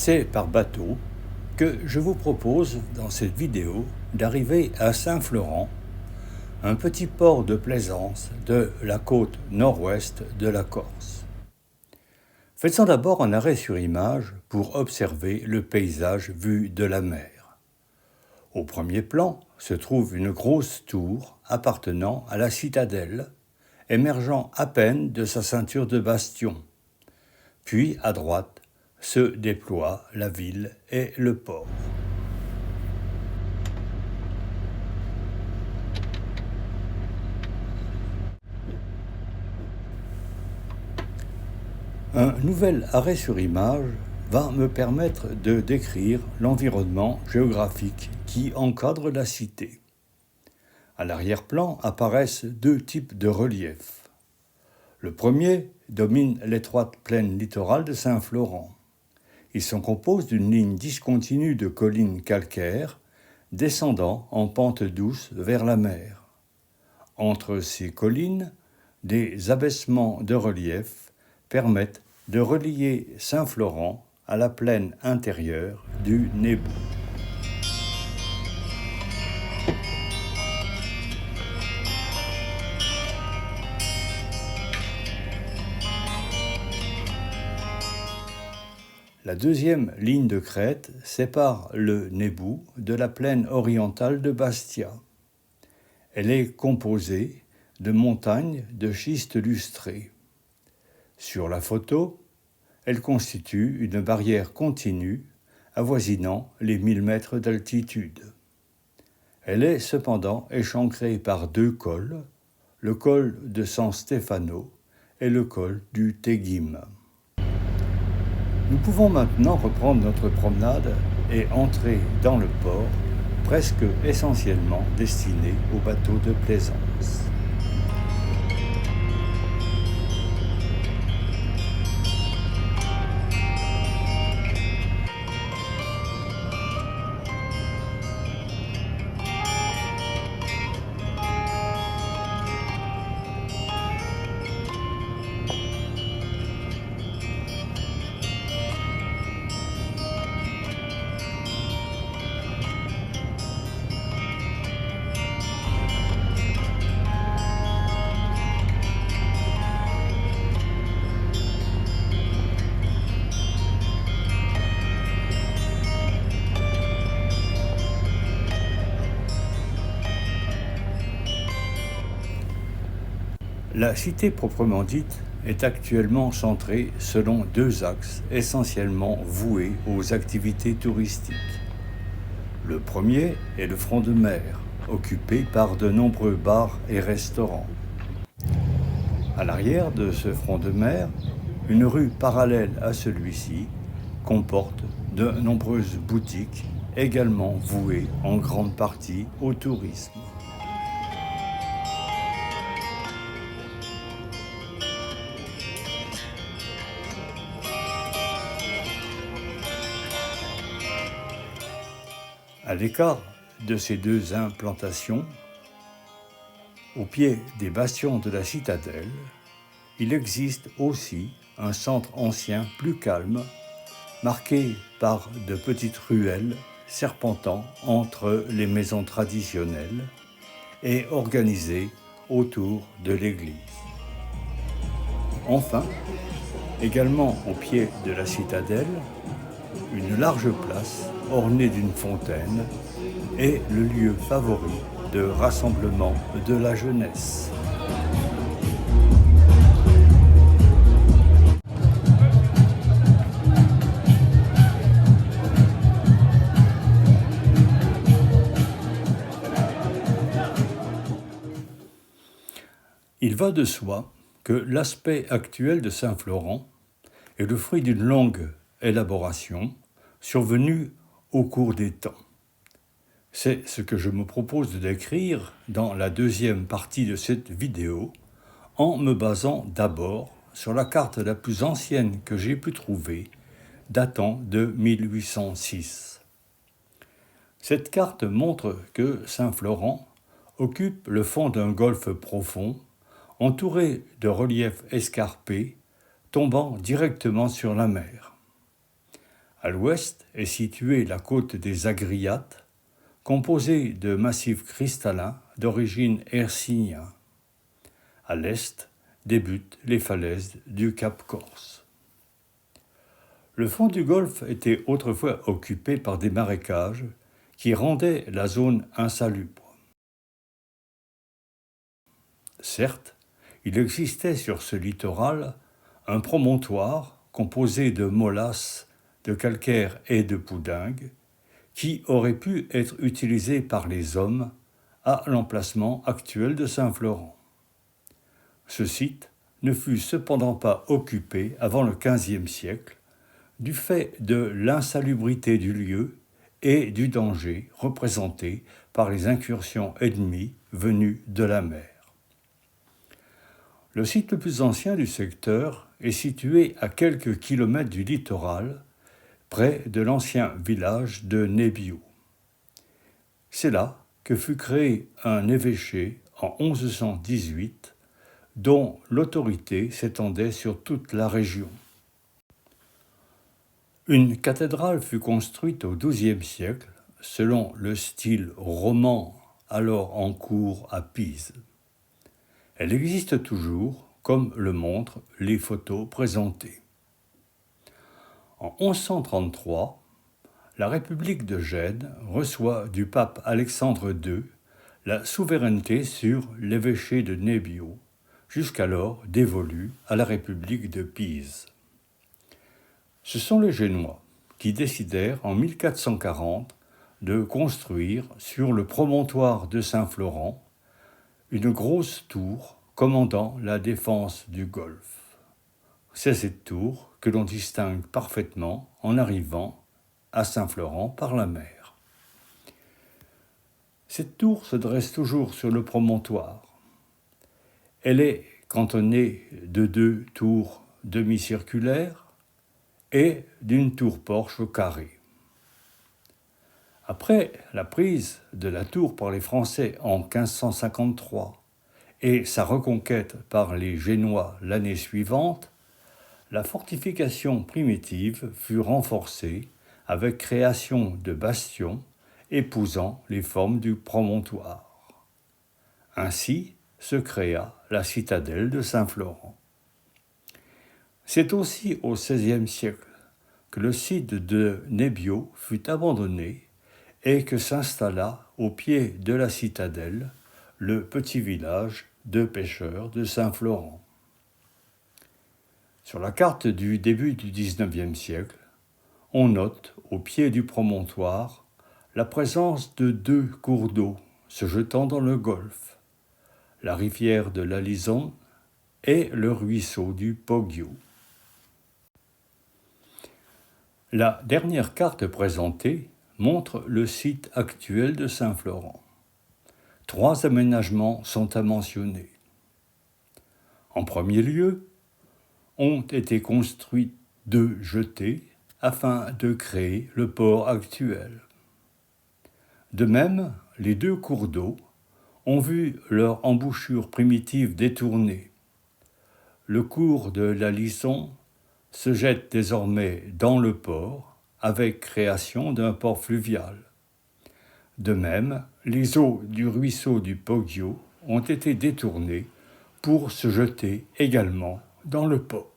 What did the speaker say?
C'est par bateau que je vous propose dans cette vidéo d'arriver à Saint-Florent, un petit port de plaisance de la côte nord-ouest de la Corse. Faisons d'abord un arrêt sur image pour observer le paysage vu de la mer. Au premier plan se trouve une grosse tour appartenant à la citadelle, émergeant à peine de sa ceinture de bastions. Puis, à droite, se déploient la ville et le port. Un nouvel arrêt sur image va me permettre de décrire l'environnement géographique qui encadre la cité. À l'arrière-plan apparaissent deux types de reliefs. Le premier domine l'étroite plaine littorale de Saint-Florent. Il se compose d'une ligne discontinue de collines calcaires descendant en pente douce vers la mer. Entre ces collines, des abaissements de relief permettent de relier Saint-Florent à la plaine intérieure du Nebou. La deuxième ligne de crête sépare le Nebou de la plaine orientale de Bastia. Elle est composée de montagnes de schiste lustré. Sur la photo, elle constitue une barrière continue avoisinant les 1000 mètres d'altitude. Elle est cependant échancrée par deux cols, le col de San Stefano et le col du Teghim. Nous pouvons maintenant reprendre notre promenade et entrer dans le port, presque essentiellement destiné aux bateaux de plaisance. La cité proprement dite est actuellement centrée selon deux axes essentiellement voués aux activités touristiques. Le premier est le front de mer, occupé par de nombreux bars et restaurants. À l'arrière de ce front de mer, une rue parallèle à celui-ci comporte de nombreuses boutiques également vouées en grande partie au tourisme. À l'écart de ces deux implantations, au pied des bastions de la citadelle, il existe aussi un centre ancien plus calme, marqué par de petites ruelles serpentant entre les maisons traditionnelles et organisé autour de l'église. Enfin, également au pied de la citadelle, une large place ornée d'une fontaine est le lieu favori de rassemblement de la jeunesse. Il va de soi que l'aspect actuel de Saint-Florent est le fruit d'une longue élaboration survenue au cours des temps. C'est ce que je me propose de décrire dans la deuxième partie de cette vidéo, en me basant d'abord sur la carte la plus ancienne que j'ai pu trouver, datant de 1806. Cette carte montre que Saint-Florent occupe le fond d'un golfe profond, entouré de reliefs escarpés, tombant directement sur la mer. À l'ouest est située la côte des Agriates, composée de massifs cristallins d'origine hercynien. À l'est débutent les falaises du Cap Corse. Le fond du golfe était autrefois occupé par des marécages qui rendaient la zone insalubre. Certes, il existait sur ce littoral un promontoire composé de molasses, de calcaire et de poudingue, qui aurait pu être utilisé par les hommes à l'emplacement actuel de Saint-Florent. Ce site ne fut cependant pas occupé avant le XVe siècle, du fait de l'insalubrité du lieu et du danger représenté par les incursions ennemies venues de la mer. Le site le plus ancien du secteur est situé à quelques kilomètres du littoral, près de l'ancien village de Nebiou. C'est là que fut créé un évêché en 1118, dont l'autorité s'étendait sur toute la région. Une cathédrale fut construite au XIIe siècle, selon le style roman alors en cours à Pise. Elle existe toujours, comme le montrent les photos présentées. En 1133, la République de Gênes reçoit du pape Alexandre II la souveraineté sur l'évêché de Nebbio, jusqu'alors dévolu à la République de Pise. Ce sont les Génois qui décidèrent en 1440 de construire sur le promontoire de Saint-Florent une grosse tour commandant la défense du golfe. C'est cette tour que l'on distingue parfaitement en arrivant à Saint-Florent par la mer. Cette tour se dresse toujours sur le promontoire. Elle est cantonnée de 2 tours demi-circulaires et d'une tour-porche carrée. Après la prise de la tour par les Français en 1553 et sa reconquête par les Génois l'année suivante, la fortification primitive fut renforcée avec création de bastions épousant les formes du promontoire. Ainsi se créa la citadelle de Saint-Florent. C'est aussi au XVIe siècle que le site de Nebbio fut abandonné et que s'installa au pied de la citadelle le petit village de pêcheurs de Saint-Florent. Sur la carte du début du XIXe siècle, on note au pied du promontoire la présence de 2 cours d'eau se jetant dans le golfe, la rivière de la Lison et le ruisseau du Poggio. La dernière carte présentée montre le site actuel de Saint-Florent. 3 aménagements sont à mentionner. En premier lieu, ont été construites 2 jetées afin de créer le port actuel. De même, les 2 cours d'eau ont vu leur embouchure primitive détournée. Le cours de la Lison se jette désormais dans le port avec création d'un port fluvial. De même, les eaux du ruisseau du Poggio ont été détournées pour se jeter également dans le port.